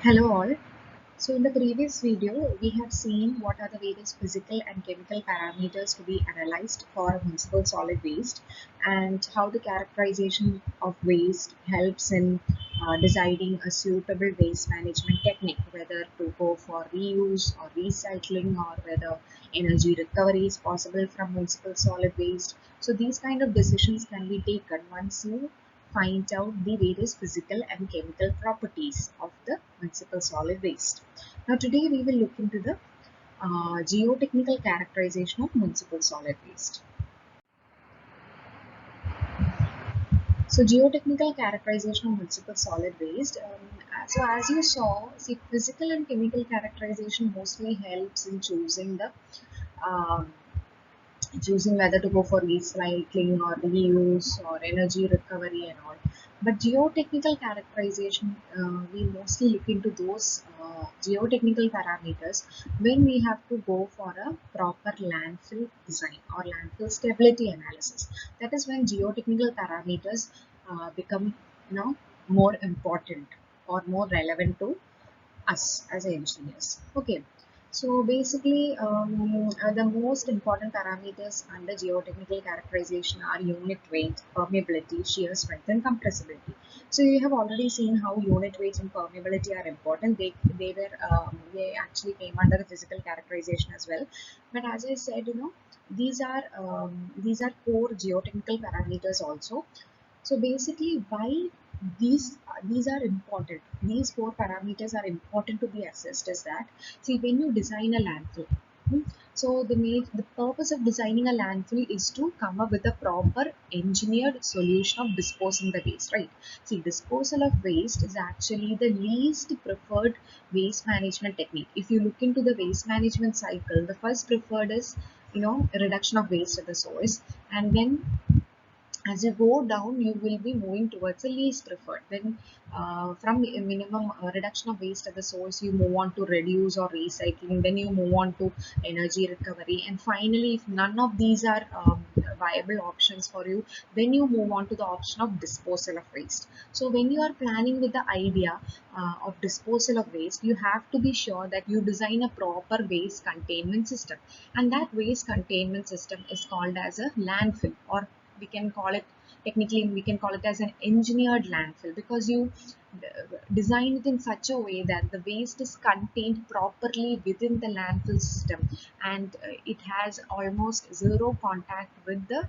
Hello all. So in the previous video, we have seen what are the various physical and chemical parameters to be analyzed for municipal solid waste and how the characterization of waste helps in deciding a suitable waste management technique, whether to go for reuse or recycling or whether energy recovery is possible from municipal solid waste. So these kind of decisions can be taken once you find out the various physical and chemical properties of the municipal solid waste. Now today we will look into the geotechnical characterization of municipal solid waste. So geotechnical characterization of municipal solid waste. So as you saw, see, physical and chemical characterization mostly helps in um, choosing whether to go for recycling or reuse or energy recovery and all. But geotechnical characterization, we mostly look into those geotechnical parameters when we have to go for a proper landfill design or landfill stability analysis. That is when geotechnical parameters become, more important or more relevant to us as engineers. Okay, so basically, the most important parameters under geotechnical characterization are unit weight, permeability, shear strength, and compressibility. So you have already seen how unit weight and permeability are important. They actually came under the physical characterization as well. But as I said, these are core geotechnical parameters also. So basically, why these are important? These four parameters are important to be assessed. Is that, see, when you design a landfill, so the purpose of designing a landfill is to come up with a proper engineered solution of disposing the waste, right? See, disposal of waste is actually the least preferred waste management technique. If you look into the waste management cycle, the first preferred is reduction of waste at the source, and then as you go down you will be moving towards the least preferred. Then from the minimum reduction of waste at the source, you move on to reduce or recycling, then you move on to energy recovery, and finally if none of these are viable options for you, then you move on to the option of disposal of waste. So when you are planning with the idea of disposal of waste, you have to be sure that you design a proper waste containment system, and that waste containment system is called as a landfill, or we can call it, technically we can call it as an engineered landfill, because you design it in such a way that the waste is contained properly within the landfill system, and it has almost zero contact with the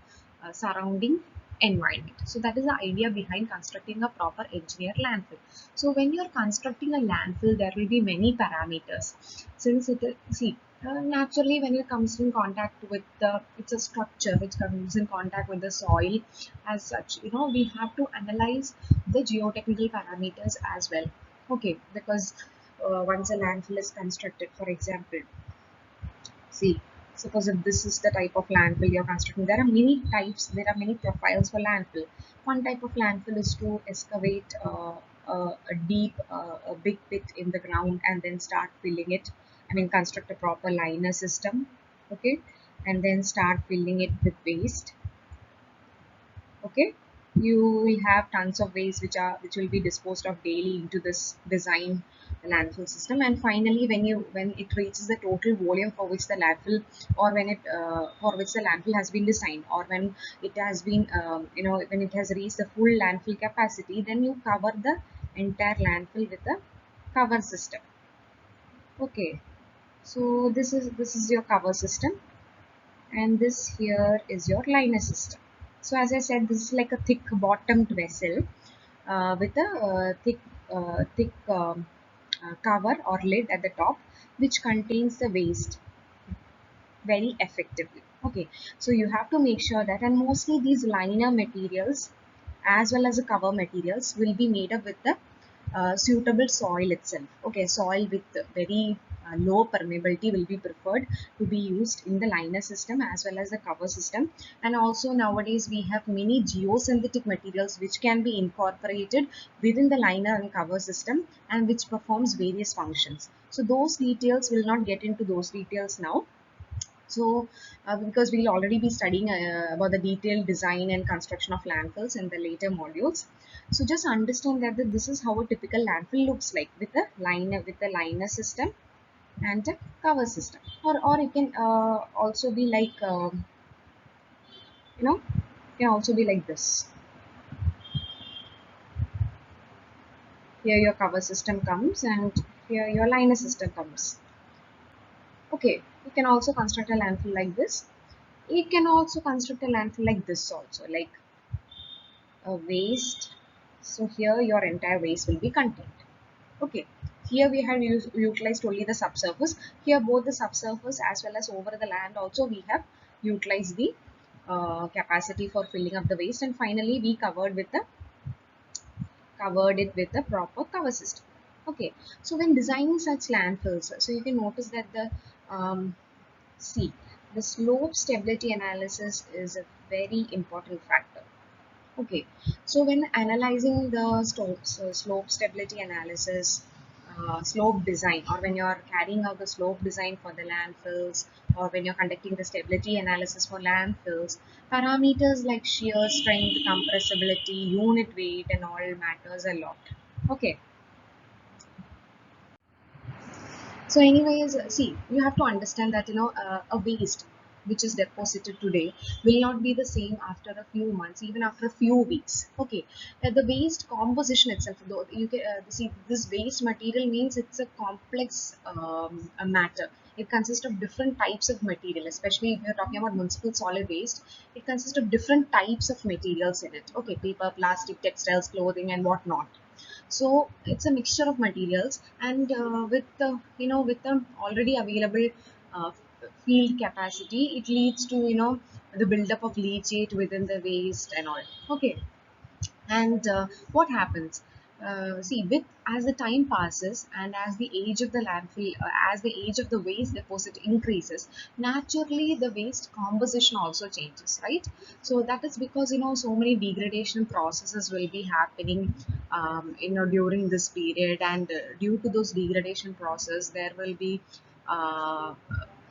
surrounding environment. So that is the idea behind constructing a proper engineered landfill. So when you are constructing a landfill, there will be many parameters. Since it is, see, naturally when it comes in contact with the, it's a structure which comes in contact with the soil. As such, we have to analyze the geotechnical parameters as well. Okay, because once a landfill is constructed, for example, see, suppose if this is the type of landfill you're constructing, there are many types, there are many profiles for landfill. One type of landfill is to excavate a big pit in the ground and then start filling it. I mean, construct a proper liner system, okay, and then start filling it with waste. Okay, you will have tons of waste which will be disposed of daily into this design landfill system, and finally when it reaches the total volume for which the landfill, or when it for which the landfill has been designed, or when it has been when it has reached the full landfill capacity, then you cover the entire landfill with a cover system. Okay, so this is your cover system, and this here is your liner system. So as I said, this is like a thick bottomed vessel with a thick cover or lid at the top, which contains the waste very effectively. Okay, so you have to make sure that, and mostly these liner materials as well as the cover materials will be made up with the suitable soil itself. Okay, soil with very low permeability will be preferred to be used in the liner system as well as the cover system. And also nowadays we have many geosynthetic materials which can be incorporated within the liner and cover system, and which performs various functions. So those details will not get into those details now. So because we'll already be studying about the detailed design and construction of landfills in the later modules, so just understand that this is how a typical landfill looks like, with a liner system and a cover system, or it can also be like you know can also be like this. Here your cover system comes and here your liner system comes. Okay, you can also construct a landfill like this. You can also construct a landfill like this also, like a waste. So here your entire waste will be contained. Okay, here we have utilized only the subsurface. Here both the subsurface as well as over the land also we have utilized the capacity for filling up the waste, and finally we covered it with a proper cover system. Okay, so when designing such landfills, so you can notice that see, the slope stability analysis is a very important factor. Okay, so when analyzing the slope stability analysis, slope design, or when you are carrying out the slope design for the landfills, or when you're conducting the stability analysis for landfills, parameters like shear strength, compressibility, unit weight, and all matters a lot. Okay, so anyways, see, you have to understand that a waste which is deposited today will not be the same after a few months, even after a few weeks. Okay, the waste composition itself, though you can see, this waste material means it's a complex a matter. It consists of different types of material, especially if you're talking about municipal solid waste. It consists of different types of materials in it. Okay, paper, plastic, textiles, clothing, and whatnot. So it's a mixture of materials, and with the with the already available uh, field capacity, it leads to the buildup of leachate within the waste and all. Okay, and what happens? See, with as the time passes and as the age of the landfill, as the age of the waste deposit increases, naturally the waste composition also changes, right? So that is because so many degradation processes will be happening, during this period, and due to those degradation process, there will be uh,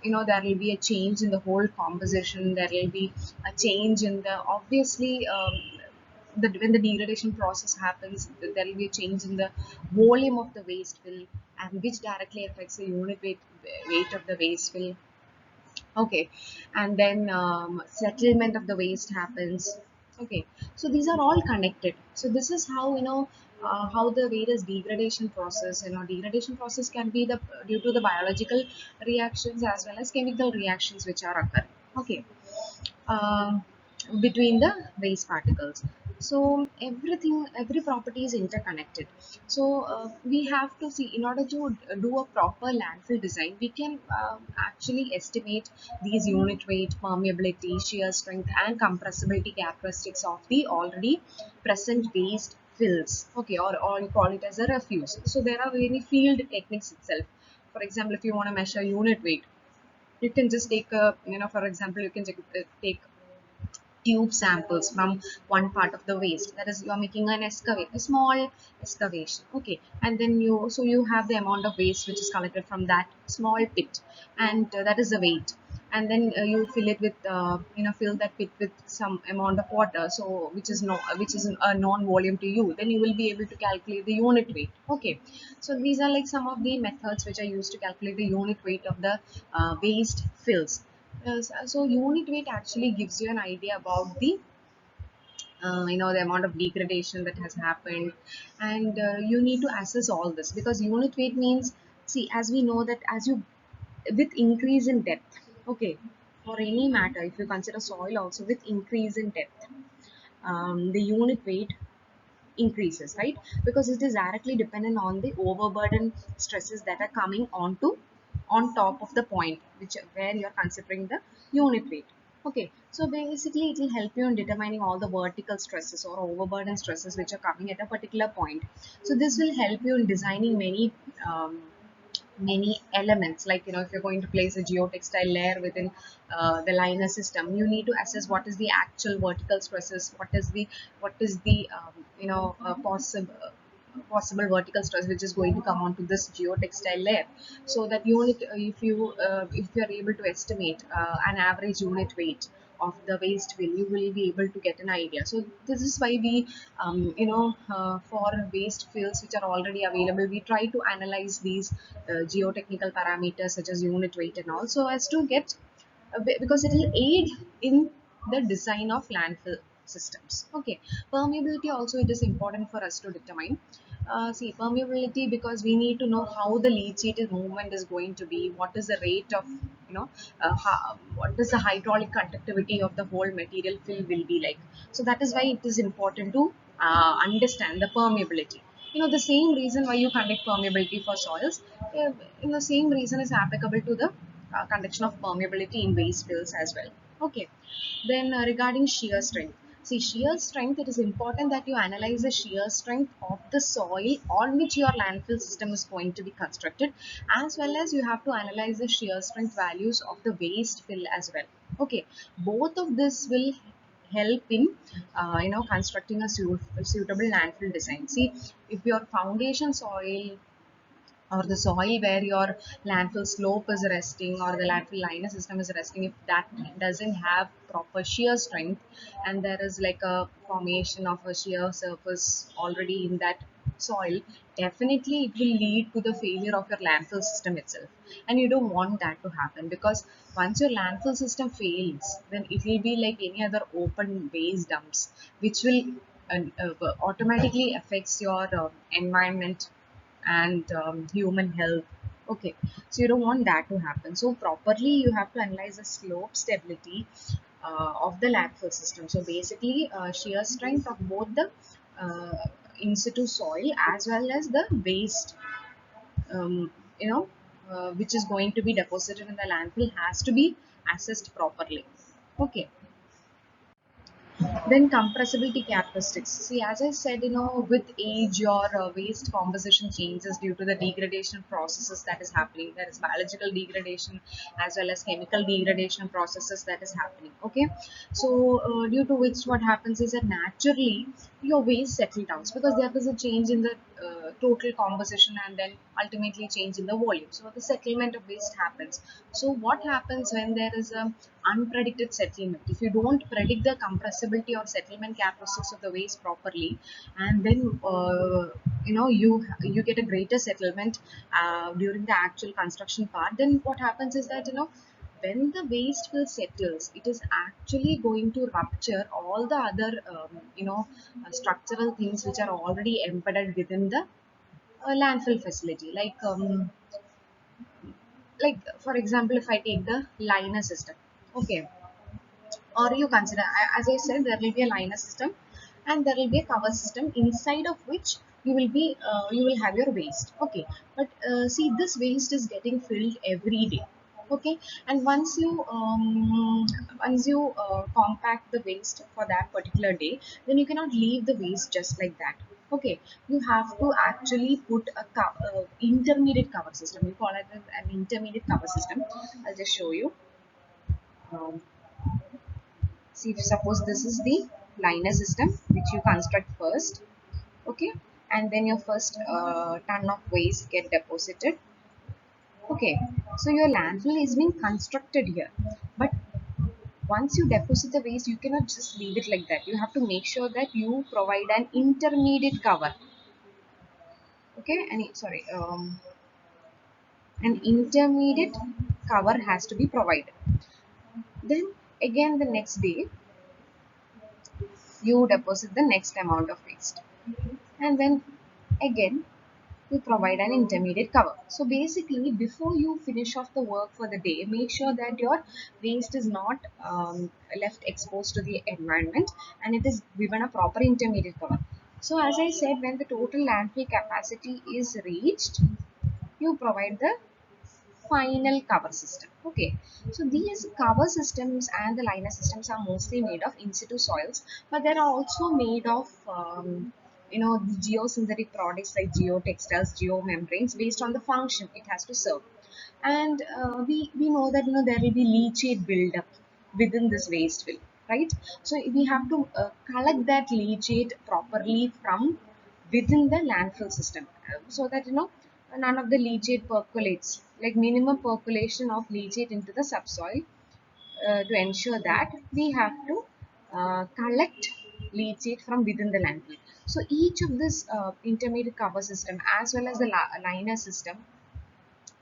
there will be a change in the whole composition. There will be a change in the obviously. When the degradation process happens, there will be a change in the volume of the waste fill, and which directly affects the unit weight of the waste fill. Okay, and then settlement of the waste happens. Okay, so these are all connected. So this is how how the various degradation process. Degradation process can be the due to the biological reactions as well as chemical reactions which are occurring. Okay, um, between the waste particles. So every property is interconnected. So we have to see, in order to do a proper landfill design, we can actually estimate these unit weight, permeability, shear strength, and compressibility characteristics of the already present waste fills. Okay, or you call it as a refuse. So there are many field techniques itself. For example, if you want to measure unit weight, you can just take a for example, you can take tube samples from one part of the waste. That is, you are making a small excavation. Okay, and then you have the amount of waste which is collected from that small pit, and that is the weight. And then you fill it with fill that pit with some amount of water, so which is a non volume to you. Then you will be able to calculate the unit weight. Okay, so these are like some of the methods which are used to calculate the unit weight of the waste fills. So unit weight actually gives you an idea about the amount of degradation that has happened, and you need to assess all this, because unit weight means, see, as we know that as you with increase in depth. Okay, for any matter, if you consider soil also, with increase in depth, the unit weight increases, right? Because it is directly dependent on the overburden stresses that are coming on top of the point which where you are considering the unit weight. Okay, so basically it will help you in determining all the vertical stresses or overburden stresses which are coming at a particular point. So this will help you in designing many elements, like if you're going to place a geotextile layer within the liner system, you need to assess what is the actual vertical stresses, what is the possible, possible vertical stress which is going to come onto this geotextile layer. So that unit, if you are able to estimate an average unit weight of the waste fill, you will be able to get an idea. So this is why we for waste fills which are already available, we try to analyze these geotechnical parameters such as unit weight and also as to get because it will aid in the design of landfill systems. Okay, permeability also it is important for us to determine. See, permeability, because we need to know how the leachate movement is going to be, what is the rate of, what is the hydraulic conductivity of the whole material fill will be like. So that is why it is important to understand the permeability. The same reason why you conduct permeability for soils, the same reason is applicable to the conduction of permeability in waste fills as well. Okay, then regarding shear strength. See, shear strength, it is important that you analyze the shear strength of the soil on which your landfill system is going to be constructed, as well as you have to analyze the shear strength values of the waste fill as well. Okay, both of this will help in constructing a suitable landfill design. See, if your foundation soil or the soil where your landfill slope is resting or the landfill liner system is resting, if that doesn't have proper shear strength and there is like a formation of a shear surface already in that soil, definitely it will lead to the failure of your landfill system itself. And you don't want that to happen, because once your landfill system fails, then it will be like any other open waste dumps, which will automatically affects your environment and human health. Okay, so you don't want that to happen. So properly you have to analyze the slope stability of the landfill system. So basically shear strength of both the in situ soil as well as the waste, um, which is going to be deposited in the landfill, has to be assessed properly. Okay, then compressibility characteristics. See, as I said, with age, your waste composition changes due to the degradation processes that is happening. There is biological degradation as well as chemical degradation processes that is happening. Okay, so due to which what happens is that naturally your waste settle down, because there is a change in the total composition and then ultimately change in the volume. So the settlement of waste happens. So what happens when there is a unpredicted settlement? If you don't predict the compressibility or settlement characteristics of the waste properly, and then you get a greater settlement during the actual construction part, then what happens is that when the waste will settles, it is actually going to rupture all the other structural things which are already embedded within the landfill facility, like for example, if I take the liner system. Okay, or you consider, as I said, there will be a liner system and there will be a cover system inside of which you will have your waste. Okay, but see, this waste is getting filled every day. Okay, and once you compact the waste for that particular day, then you cannot leave the waste just like that. Okay, you have to actually put a intermediate cover system. We call it as an intermediate cover system. I'll just show you. um, See, if suppose this is the liner system which you construct first. Okay, and then your first ton of waste get deposited. Okay, so your landfill is being constructed here, but once you deposit the waste, you cannot just leave it like that. You have to make sure that you provide an intermediate cover. Okay, and sorry, an intermediate cover has to be provided. Then again the next day you deposit the next amount of waste, and then again you provide an intermediate cover. So basically, before you finish off the work for the day, make sure that your waste is not left exposed to the environment and it is given a proper intermediate cover. So as I said, when the total landfill capacity is reached, you provide the final cover system. Okay, so these cover systems and the liner systems are mostly made of in situ soils, but they are also made of the geosynthetic products like geotextiles, geomembranes, based on the function it has to serve. And we know that there will be leachate buildup within this waste fill, right? So we have to collect that leachate properly from within the landfill system, so that none of the leachate percolates, like minimum percolation of leachate into the subsoil. To ensure that, we have to collect leachate from within the landfill. So each of this intermediate cover system as well as the liner system,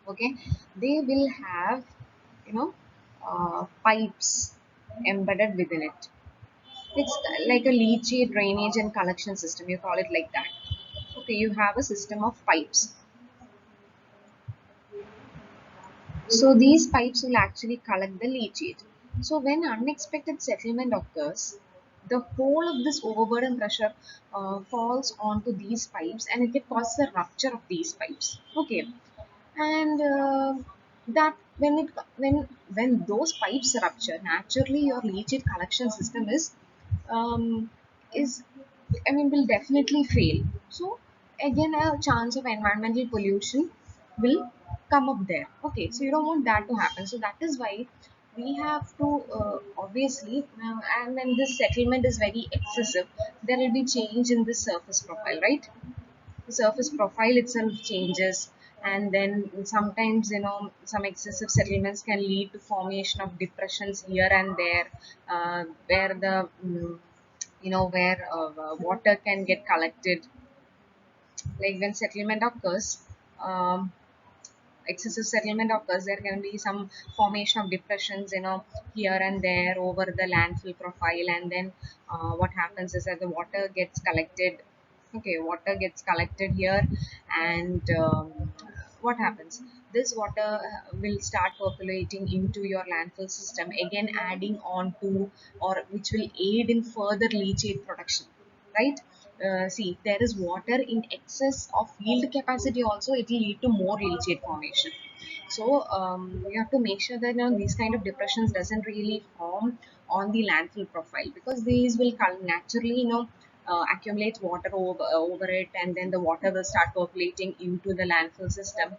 okay, they will have pipes embedded within it. It's like a leachate drainage and collection system, you call it like that. Okay, you have a system of pipes. So these pipes will actually collect the leachate. So when unexpected settlement occurs, the whole of this overburden pressure falls onto these pipes, and it can cause the rupture of these pipes. Okay, and that when those pipes rupture, naturally your leachate collection system um, is will definitely fail. So again, a chance of environmental pollution will come up there. Okay, so you don't want that to happen. So that is why we have to obviously, and when this settlement is very excessive, there will be change in the surface profile, right? The surface profile itself changes, and then sometimes some excessive settlements can lead to formation of depressions here and there, where the where water can get collected. Like when settlement occurs, um, excessive settlement occurs, there can be some formation of depressions, here and there over the landfill profile. And then what happens is that the water gets collected. Okay, water gets collected here, and what happens? This water will start percolating into your landfill system, again adding on to, or which will aid in further leachate production, right? See, if there is water in excess of yield capacity also, it will lead to more leachate formation. So you have to make sure that these kind of depressions doesn't really form on the landfill profile, because these will naturally accumulate water over it, and then the water will start percolating into the landfill system.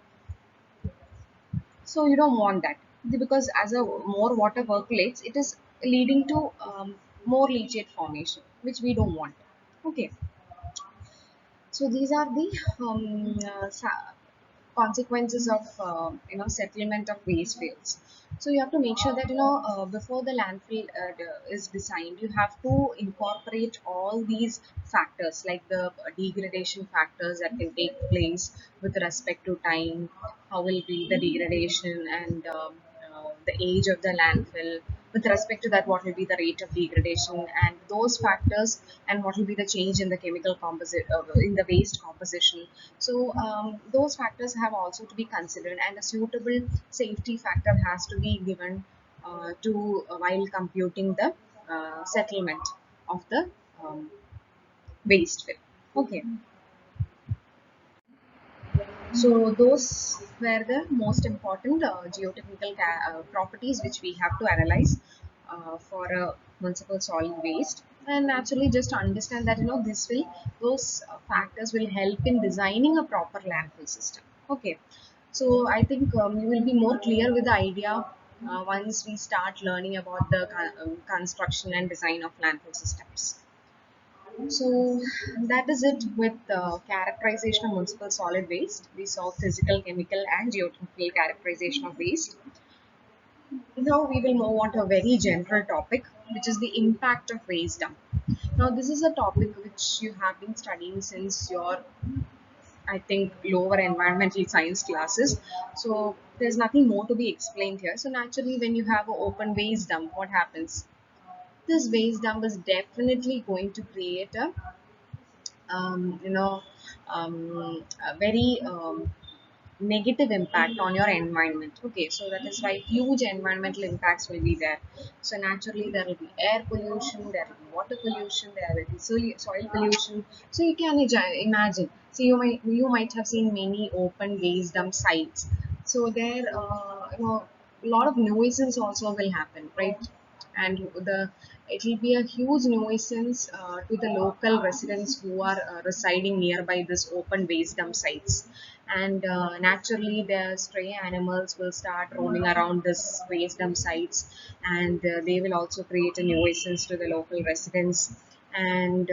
So you don't want that, because as a more water percolates, it is leading to more leachate formation, which we don't want. Okay, so these are the consequences of settlement of waste fields. So you have to make sure that before the landfill is designed, you have to incorporate all these factors, like the degradation factors that can take place with respect to time, how will be the degradation, and the age of the landfill. With respect to that, what will be the rate of degradation, and those factors, and what will be the change in the chemical composite in the waste composition. So those factors have also to be considered, and a suitable safety factor has to be given to while computing the settlement of the um, waste fill. Okay, so those were the most important geotechnical properties which we have to analyze for a municipal solid waste. And actually, just to understand that this will those factors will help in designing a proper landfill system. Okay, so I think you will be more clear with the idea once we start learning about the construction and design of landfill systems. So that is it with characterization of municipal solid waste. We saw physical, chemical, and geotechnical characterization of waste. Now we will move on to a very general topic, which is the impact of waste dump. Now this is a topic which you have been studying since your, I think, lower environmental science classes. So there's nothing more to be explained here. So naturally, when you have an open waste dump, what happens? This waste dump is definitely going to create a um, you know, a very negative impact on your environment. Okay, so that is why huge environmental impacts will be there. So naturally, there will be air pollution, there will be water pollution, there will be soil pollution. So you can imagine. So you might have seen many open waste dump sites. So there, a lot of nuisance also will happen, right? And it will be a huge nuisance to the local residents who are residing nearby this open waste dump sites. And naturally, the stray animals will start roaming around this waste dump sites, and they will also create a nuisance to the local residents. and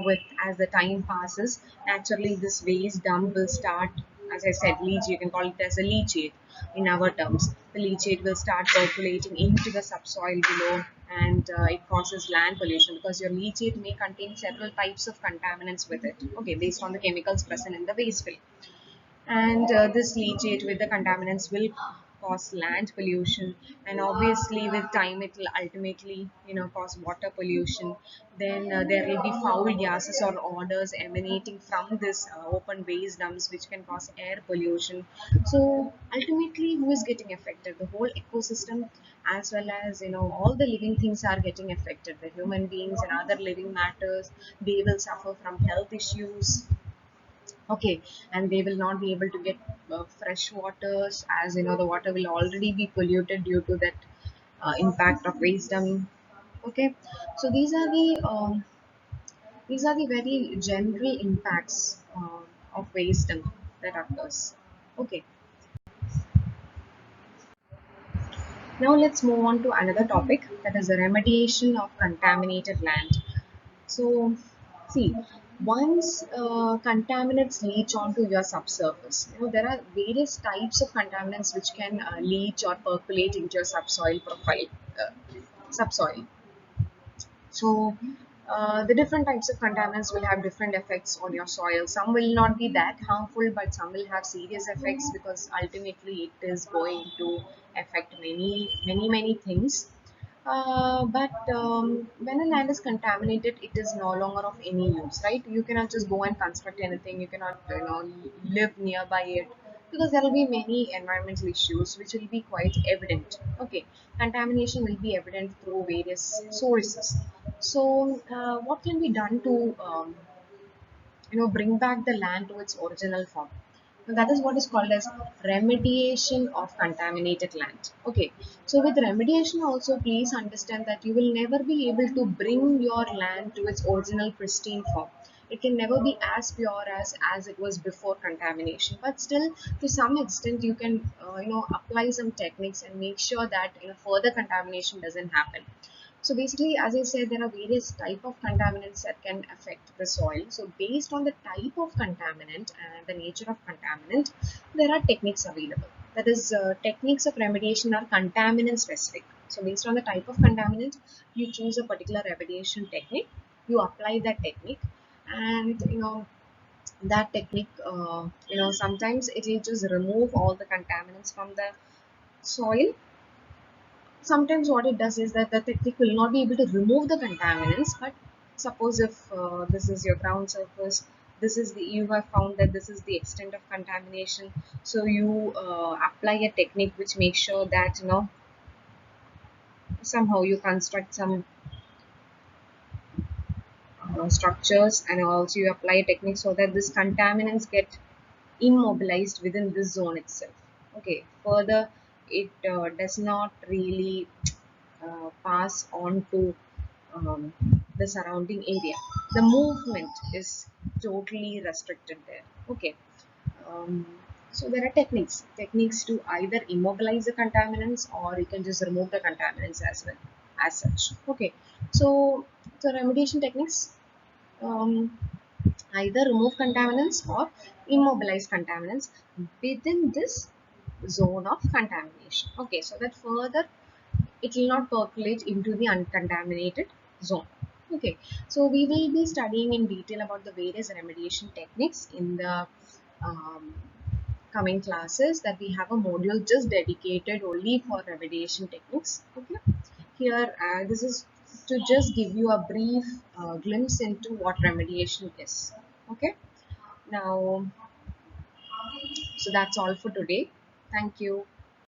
with as the time passes, naturally this waste dump will start, as I said, leach. You can call it as a leachate in our terms. The leachate will start percolating into the subsoil below, and it causes land pollution because your leachate may contain several types of contaminants with it. Okay, based on the chemicals present in the waste fill, and this leachate with the contaminants will cause land pollution, and obviously with time it will ultimately cause water pollution. Then there will be foul gases or odors emanating from this open waste dumps, which can cause air pollution. So ultimately, who is getting affected? The whole ecosystem, as well as all the living things are getting affected. The human beings and other living matters, they will suffer from health issues. Okay, and they will not be able to get fresh waters, as the water will already be polluted due to that impact of wisdom. Okay, so these are the very general impacts of wisdom that occurs. Okay, now let's move on to another topic, that is the remediation of contaminated land. So, see, once contaminants leach onto your subsurface, there are various types of contaminants which can leach or percolate into your subsoil. So, the different types of contaminants will have different effects on your soil. Some will not be that harmful, but some will have serious effects, because ultimately it is going to affect many things. But when a land is contaminated, it is no longer of any use, right? You cannot just go and construct anything. You cannot, live nearby it, because there will be many environmental issues which will be quite evident. Okay, contamination will be evident through various sources. So, what can be done to bring back the land to its original form? Now, that is what is called as remediation of contaminated land. Okay, so with remediation also, please understand that you will never be able to bring your land to its original pristine form. It can never be as pure as it was before contamination, but still to some extent you can apply some techniques and make sure that further contamination doesn't happen. So basically, as I said, there are various type of contaminants that can affect the soil. So based on the type of contaminant and the nature of contaminant, there are techniques available. That is, techniques of remediation are contaminant specific. So based on the type of contaminant, you choose a particular remediation technique. You apply that technique, and that technique, sometimes it will just remove all the contaminants from the soil. Sometimes what it does is that the technique will not be able to remove the contaminants, but suppose if this is your ground surface, this is the you have found that this is the extent of contamination, so you apply a technique which makes sure that somehow you construct some structures, and also you apply a technique so that this contaminants get immobilized within this zone itself. Okay, further it does not really pass on to um, the surrounding area. The movement is totally restricted there. Okay. Um, so there are techniques to either immobilize the contaminants, or you can just remove the contaminants as well as such. Okay. So the remediation techniques, um, either remove contaminants or immobilize contaminants within this zone of contamination. Okay, so that further it will not percolate into the uncontaminated zone. Okay, so we will be studying in detail about the various remediation techniques in the um, coming classes, that we have a module just dedicated only for remediation techniques. Okay, here this is to just give you a brief glimpse into what remediation is. Okay, now, so that's all for today. Thank you.